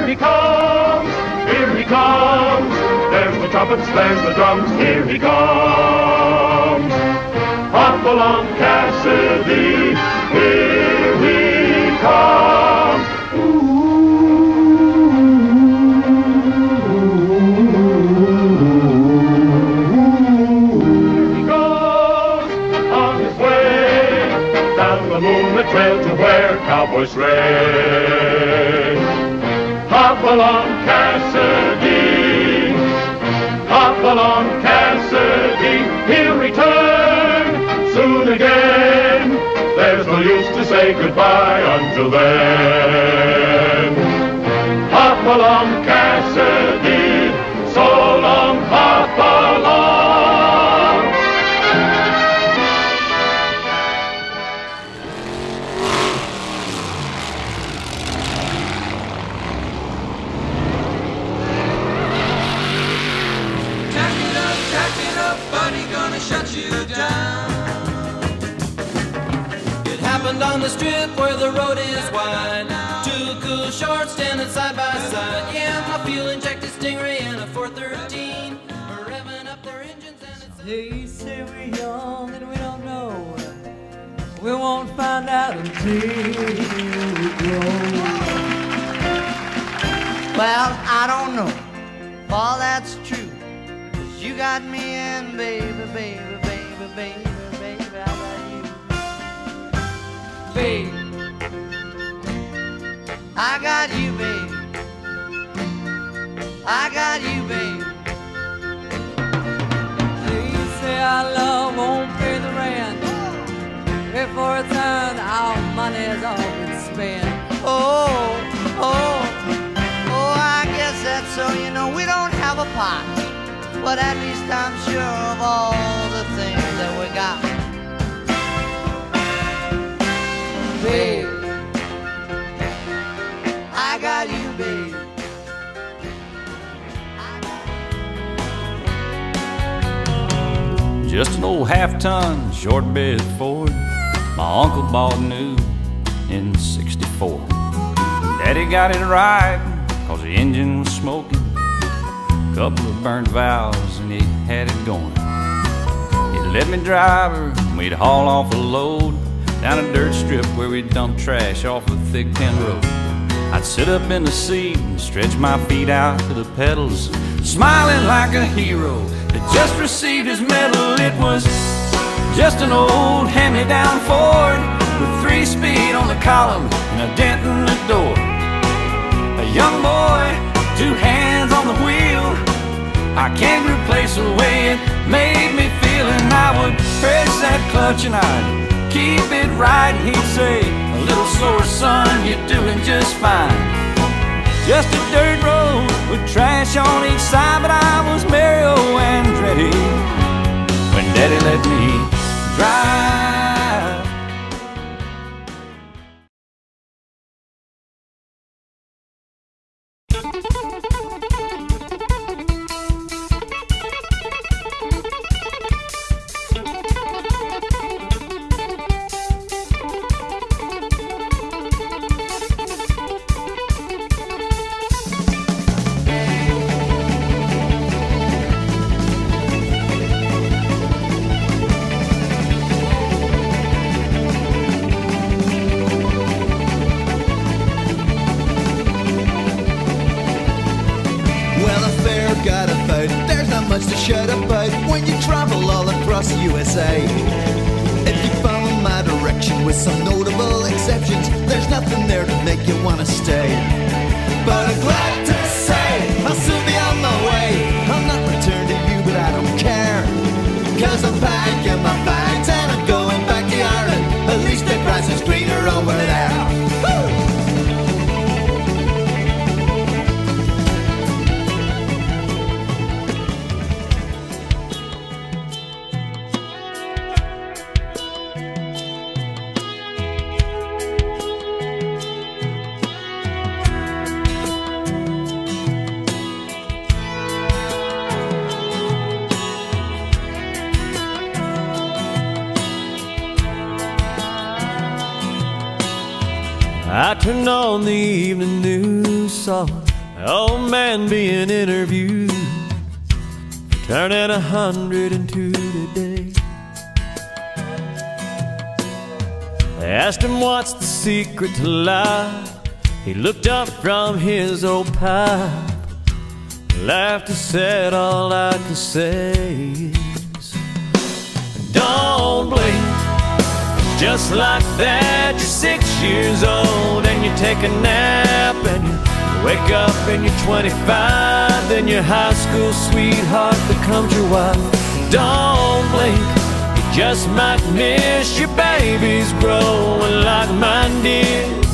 Here he comes, here he comes. There's the trumpets, there's the drums, here he comes. Hop-along Cassidy, here he comes. Here he goes on his way down the moonlit trail to where cowboys stray. Hop-along Cassidy, hop-along Cassidy, he'll return soon again. There's no use to say goodbye until then. Hop-along Cassidy, so long, hop-along. Jack it up, buddy, gonna shut you down. It happened on the strip where the road is wide. Two cool shorts standing side by side. Yeah, my fuel-injected Stingray and a 413 are revving up their engines and it's... They say we're young and we don't know. We won't find out until we grow. Well, I don't know if all that's true. You got me in, baby, baby, baby, baby, baby, how about you? Baby, I got you, baby. I got you, baby. They say our love won't pay the rent. Before it's earned, our money's all been spent. Oh, oh, oh, I guess that's so. You know, we don't have a pot, but at least I'm sure of all the things that we got. Babe, I got you, babe. Just an old half-ton short bed Ford my uncle bought new in '64. Daddy got it right, cause the engine was smoking. Couple of burnt valves and he had it going. He'd let me drive her and we'd haul off a load down a dirt strip where we'd dump trash off a thick tin road. I'd sit up in the seat and stretch my feet out to the pedals, smiling like a hero that just received his medal. It was just an old hand-me-down Ford with 3-speed on the column and a dent in the door. A young boy, 2 hands on the wheel. I can't replace the way it made me feel. And I would press that clutch and I'd keep it right. And he'd say, a little slower, son, you're doing just fine. Just a dirt road with trash on each side, but I was Mario Andretti when Daddy let me drive. Much to shut about when you travel all across the USA. If you follow my direction with some notable exceptions, there's nothing there to make you want to stay. But I'm glad to say I'll soon be on my way. I'll not return to you, but I don't care, 'cause I'm packing my bags and I'm going back to Ireland. At least the grass is greener over there. Woo! I turned on the evening news, saw Old man being interviewed, turning 102 today. They asked him what's the secret to life. He looked up from his old pipe, laughed and said, all I can say is, don't blink. Just like that, you're 6 years old and you take a nap and you wake up and you're 25. Then your high school sweetheart becomes your wife. Don't blink, you just might miss your babies growing like mine did,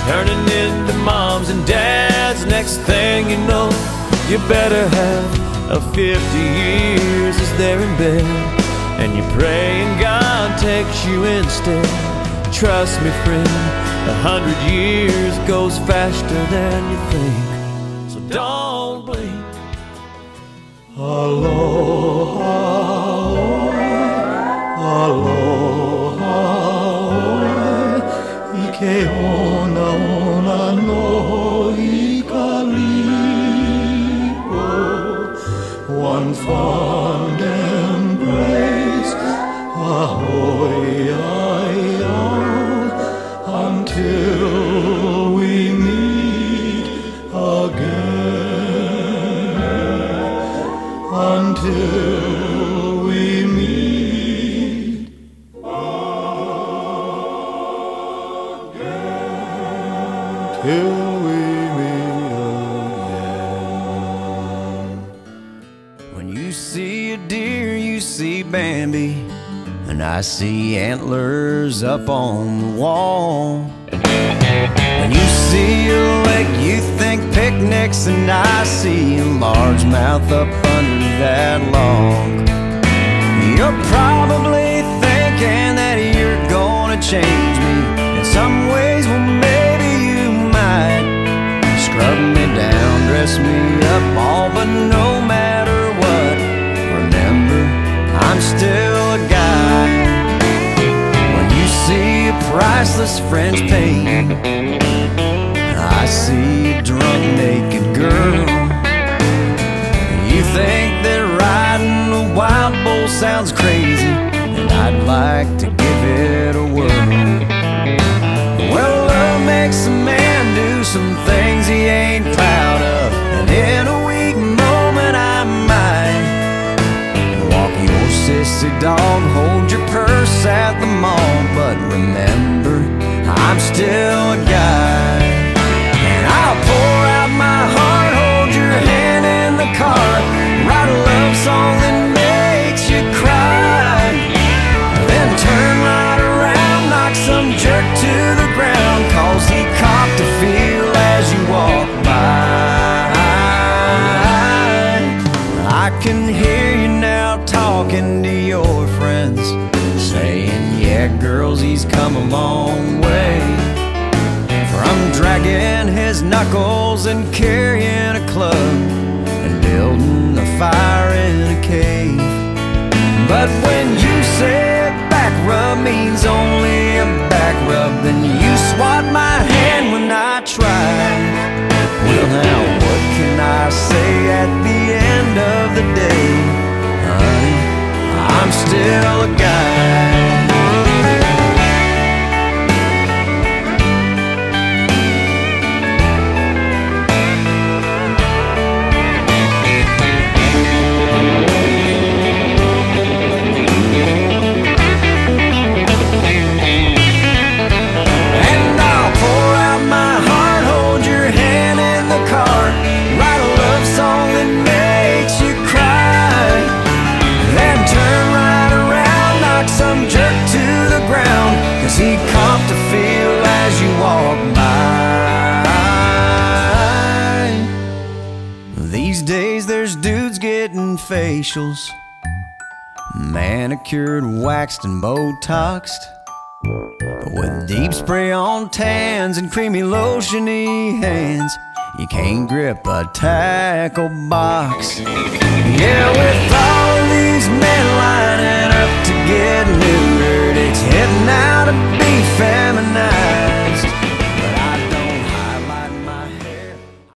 turning into moms and dads. Next thing you know, you better have a 50 years as they're in bed, and you pray and God takes you instead. Trust me, friend, 100 years goes faster than you think. So don't blink. Aloha, aloha, ike ona ona no ikalipo. One fond embrace, ahoy, until we meet again, until we meet again, till we meet again. When you see a deer, you see Bambi, and I see antlers up on the wall. When you see a lake, you think picnics, and I see a largemouth up under that log. You're probably thinking that you're gonna change me in some ways. Well, maybe you might. Scrub me down, dress me up, all, but no matter what, remember, I'm still a guy. When you see a priceless French painting, I see a drunk naked girl. You think that riding a wild bull sounds crazy, and I'd like to give it a whirl. Well, love makes a man do some things he ain't proud of, and in a weak moment I might walk your sissy dog, hold your purse at the mall. But remember, I'm still a guy, and I'll pour out my heart, hold your hand in the car, write a love song that makes you cry, then turn right around, knock some jerk to the ground, 'cause he copped a feel as you walk by. I can hear you now talking to your friends, saying, yeah, girls, he's come a long way, from dragging his knuckles and carrying a club and building a fire in a cave. But when you say back rub means only a back rub, then you swat my hand when I try. Well, now what can I say at the end of the day? Honey, I'm still a guy. He copped a feel as you walk by. These days there's dudes getting facials, manicured, waxed, and Botoxed, with deep spray on tans and creamy lotiony hands. You can't grip a tackle box. Yeah, with all of these men lining up to get neutered, it's heading out to be feminized.